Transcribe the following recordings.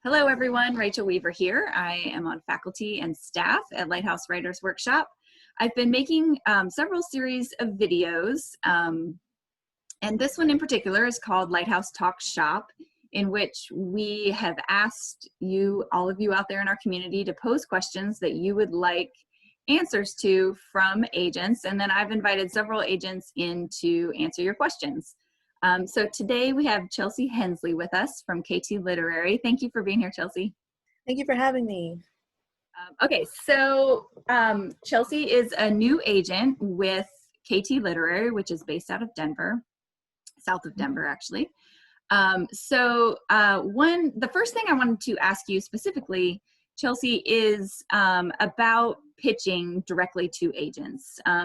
Hello everyone, Rachel Weaver here. I am on faculty and staff at Lighthouse Writers Workshop. I've been making several series of videos, and this one in particular is called Lighthouse Talk Shop, in which we have asked you, all of you out there in our community, to pose questions that you would like answers to from agents, and then I've invited several agents in to answer your questions. So today we have Chelsea Hensley with us from KT Literary. Thank you for being here, Chelsea. Thank you for having me. Okay, so Chelsea is a new agent with KT Literary, which is based out of Denver, south of Denver, actually. The first thing I wanted to ask you specifically, Chelsea, is about pitching directly to agents. I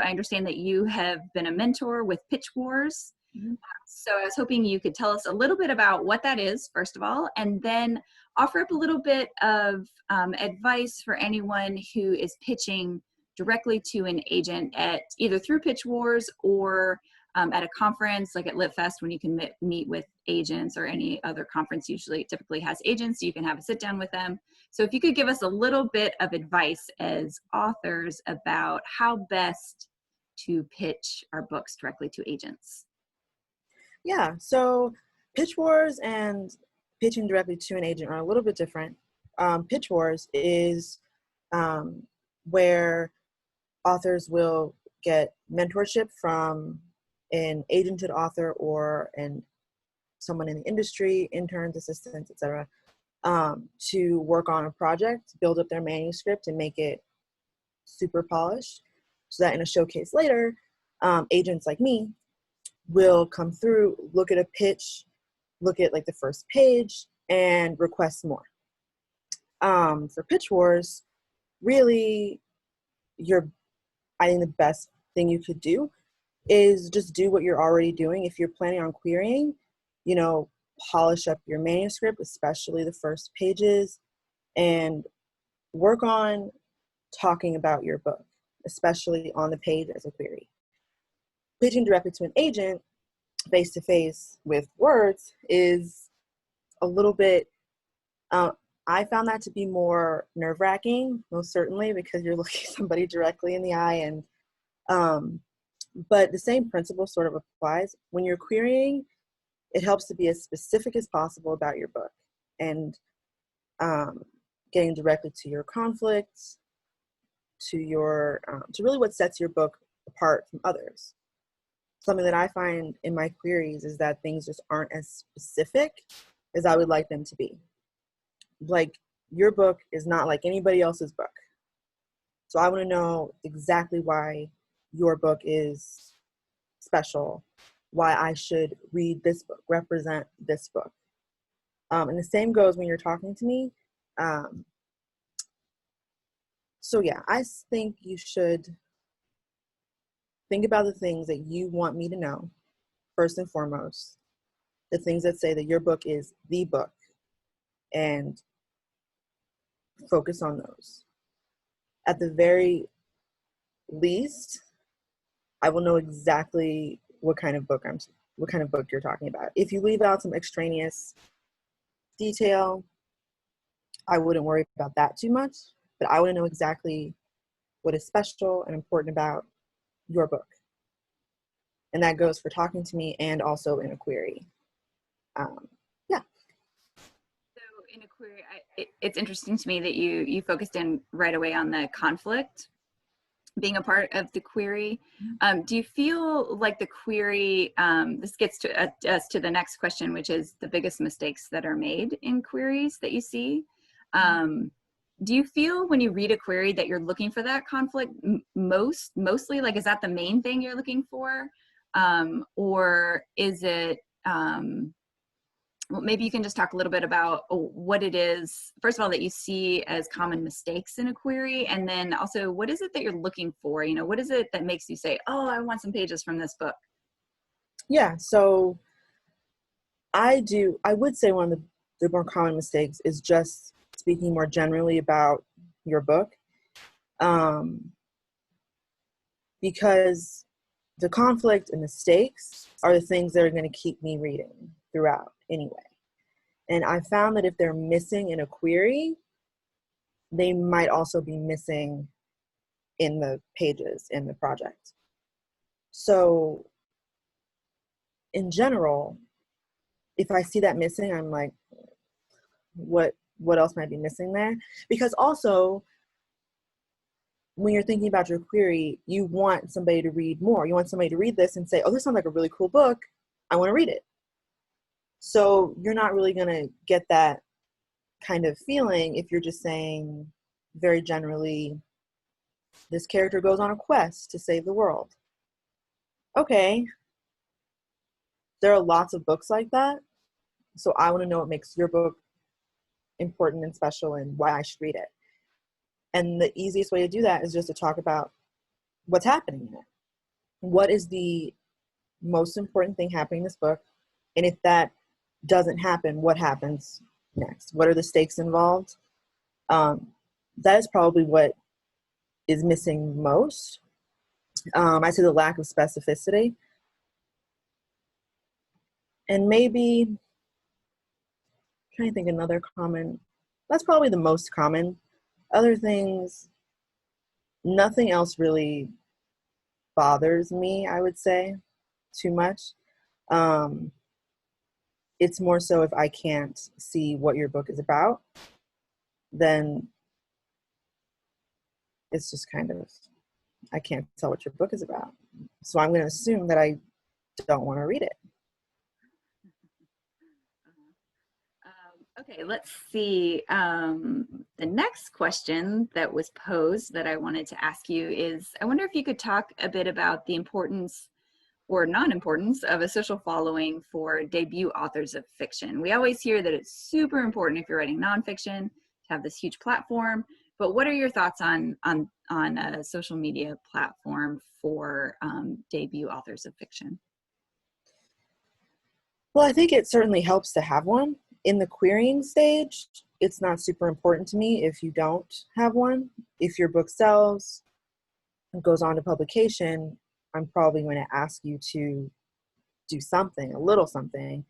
understand that you have been a mentor with Pitch Wars. Mm-hmm. So I was hoping you could tell us a little bit about what that is, first of all, and then offer up a little bit of advice for anyone who is pitching directly to an agent at either through Pitch Wars or at a conference like at LitFest, when you can meet with agents, or any other conference typically has agents, so you can have a sit down with them. So if you could give us a little bit of advice as authors about how best to pitch our books directly to agents. Yeah, so Pitch Wars and pitching directly to an agent are a little bit different. Pitch Wars is where authors will get mentorship from an agented author or someone in the industry, interns, assistants, etc., to work on a project, build up their manuscript, and make it super polished, so that in a showcase later, agents like me will come through, look at a pitch, look at like the first page, and request more. For Pitch Wars, really, I think the best thing you could do is just do what you're already doing. If you're planning on querying, polish up your manuscript, especially the first pages, and work on talking about your book, especially on the page as a query. Pitching directly to an agent face-to-face with words is a little bit, I found that to be more nerve-wracking, most certainly, because you're looking somebody directly in the eye, but the same principle sort of applies. When you're querying, it helps to be as specific as possible about your book, and getting directly to your conflicts, to really what sets your book apart from others. Something that I find in my queries is that things just aren't as specific as I would like them to be. Like, your book is not like anybody else's book. So I want to know exactly why your book is special, why I should read this book, represent this book. And the same goes when you're talking to me. So yeah, I think you should think about the things that you want me to know, first and foremost, the things that say that your book is the book, and focus on those. At the very least, I will know exactly what kind of book you're talking about. If you leave out some extraneous detail, I wouldn't worry about that too much, but I want to know exactly what is special and important about your book. And that goes for talking to me and also in a query. Yeah. So in a query, it's interesting to me that you focused in right away on the conflict being a part of the query. Do you feel like the query, this gets to us to the next question, which is the biggest mistakes that are made in queries that you see? Do you feel when you read a query that you're looking for that conflict mostly? Like, is that the main thing you're looking for? Or is it, well, maybe you can just talk a little bit about what it is, first of all, that you see as common mistakes in a query, and then also what is it that you're looking for? What is it that makes you say, oh, I want some pages from this book? Yeah, so I would say one of the more common mistakes is just speaking more generally about your book, because the conflict and the stakes are the things that are going to keep me reading throughout anyway. And I found that if they're missing in a query, they might also be missing in the pages in the project. So in general, if I see that missing, I'm like, what else might be missing there? Because also, when you're thinking about your query, you want somebody to read more. You want somebody to read this and say, oh, this sounds like a really cool book. I want to read it. So you're not really going to get that kind of feeling if you're just saying very generally, this character goes on a quest to save the world. Okay, there are lots of books like that. So I want to know what makes your book important and special and why I should read it. And the easiest way to do that is just to talk about what's happening in it. What is the most important thing happening in this book? And if that doesn't happen, what happens next? What are the stakes involved? That is probably what is missing most. I say the lack of specificity. And maybe, I'm trying to think another common, that's probably the most common. Other things, nothing else really bothers me, I would say, too much. It's more so if I can't see what your book is about, then it's just kind of, I can't tell what your book is about. So I'm going to assume that I don't want to read it. Okay, let's see. The next question that was posed that I wanted to ask you is, I wonder if you could talk a bit about the importance or non-importance of a social following for debut authors of fiction. We always hear that it's super important if you're writing nonfiction to have this huge platform, but what are your thoughts on a social media platform for debut authors of fiction? Well, I think it certainly helps to have one. In the querying stage, it's not super important to me if you don't have one. If your book sells and goes on to publication, I'm probably going to ask you to do something, a little something.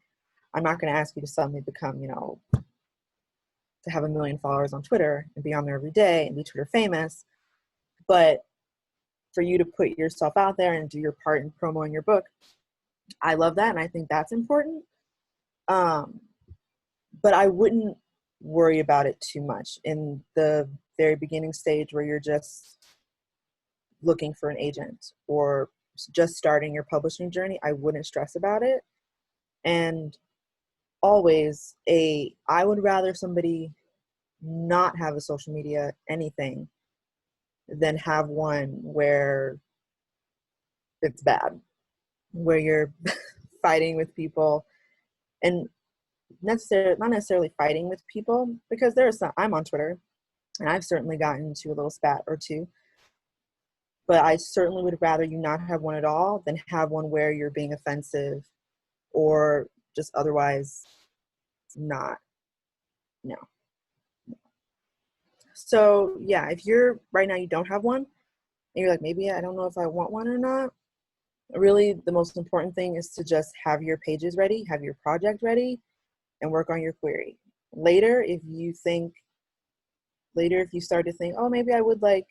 I'm not going to ask you to suddenly become, to have 1 million followers on Twitter and be on there every day and be Twitter famous. But for you to put yourself out there and do your part in promoting your book, I love that, and I think that's important. But I wouldn't worry about it too much in the very beginning stage where you're just looking for an agent or just starting your publishing journey. I wouldn't stress about it. And always I would rather somebody not have a social media anything than have one where it's bad, where you're fighting with people, and not necessarily fighting with people, because I'm on Twitter and I've certainly gotten into a little spat or two, but I certainly would rather you not have one at all than have one where you're being offensive or just otherwise not. No. So yeah, if you're right now, you don't have one and you're like, maybe I don't know if I want one or not, really the most important thing is to just have your pages ready, have your project ready, and work on your query. Later, if you start to think, oh, maybe I would like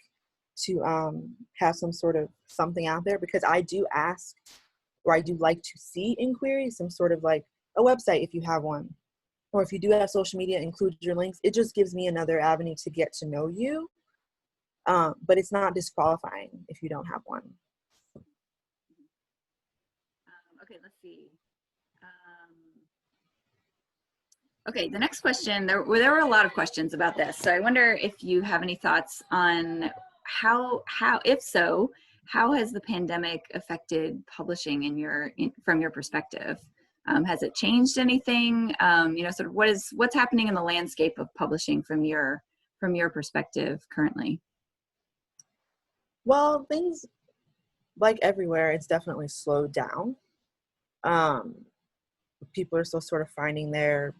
to have some sort of something out there, because I do ask, or I do like to see in queries some sort of like a website if you have one, or if you do have social media, include your links. It just gives me another avenue to get to know you, but it's not disqualifying if you don't have one. Okay, let's see. Okay, the next question, there were a lot of questions about this. So I wonder if you have any thoughts on how if so, how has the pandemic affected publishing from your perspective? Has it changed anything? Sort of what's happening in the landscape of publishing from your perspective currently? Well, things like everywhere, it's definitely slowed down. People are still sort of finding their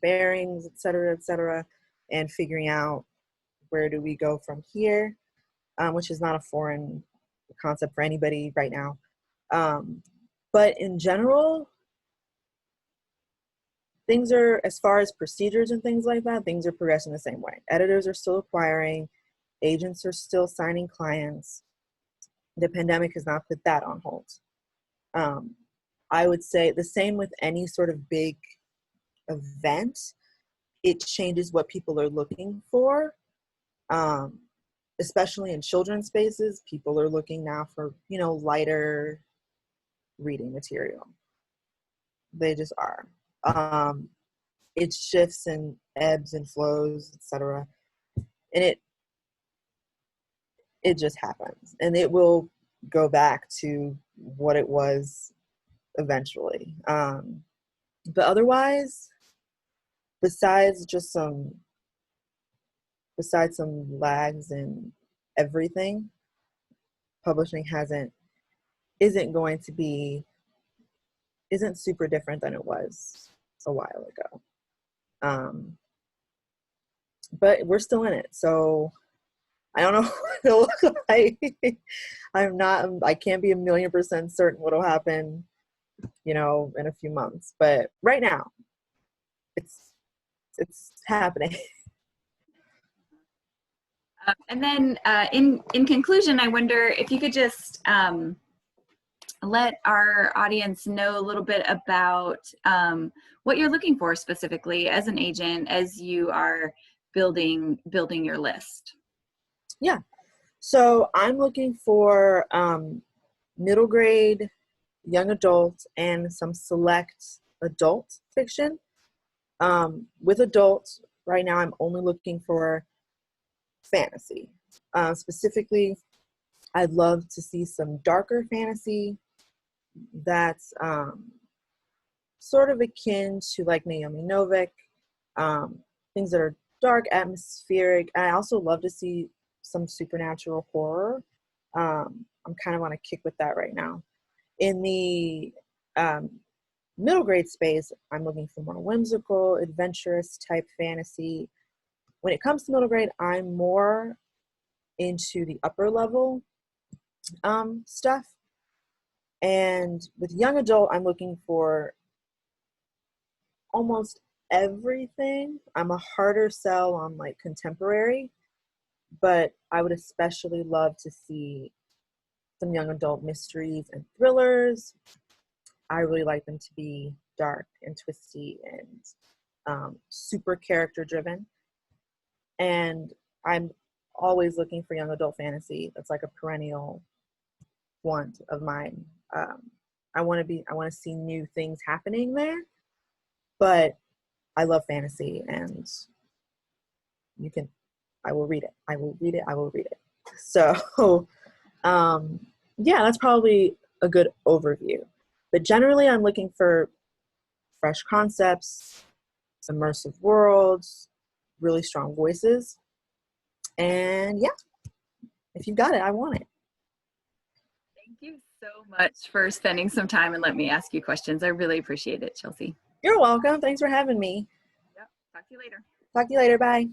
bearings, et cetera, and figuring out where do we go from here, which is not a foreign concept for anybody right now. But in general, things are, as far as procedures and things like that, things are progressing the same way. Editors are still acquiring, agents are still signing clients. The pandemic has not put that on hold. I would say the same with any sort of big event. It changes what people are looking for, especially in children's spaces. People are looking now for, lighter reading material. They just are. It shifts and ebbs and flows, etc. And it just happens. And it will go back to what it was eventually. But otherwise, besides some lags in everything, publishing isn't super different than it was a while ago. But we're still in it, so I don't know what it'll look like. I can't be 1,000,000% certain what'll happen, in a few months. But right now, it's happening. And then in conclusion, I wonder if you could just let our audience know a little bit about what you're looking for specifically as an agent as you are building your list. Yeah. So I'm looking for middle grade, young adult, and some select adult fiction. With adults, right now I'm only looking for fantasy. Specifically, I'd love to see some darker fantasy that's sort of akin to like Naomi Novik, things that are dark, atmospheric. I also love to see some supernatural horror. I'm kind of on a kick with that right now. In the middle grade space, I'm looking for more whimsical, adventurous type fantasy. When it comes to middle grade, I'm more into the upper level stuff. And with young adult, I'm looking for almost everything. I'm a harder sell on like contemporary, but I would especially love to see some young adult mysteries and thrillers. I really like them to be dark and twisty and super character driven. And I'm always looking for young adult fantasy. That's like a perennial want of mine. I want to see new things happening there, but I love fantasy, and I will read it. So, yeah, that's probably a good overview. But generally, I'm looking for fresh concepts, immersive worlds, really strong voices. And yeah, if you got it, I want it. Thank you so much for spending some time and let me ask you questions. I really appreciate it, Chelsea. You're welcome. Thanks for having me. Yep. Talk to you later. Talk to you later. Bye.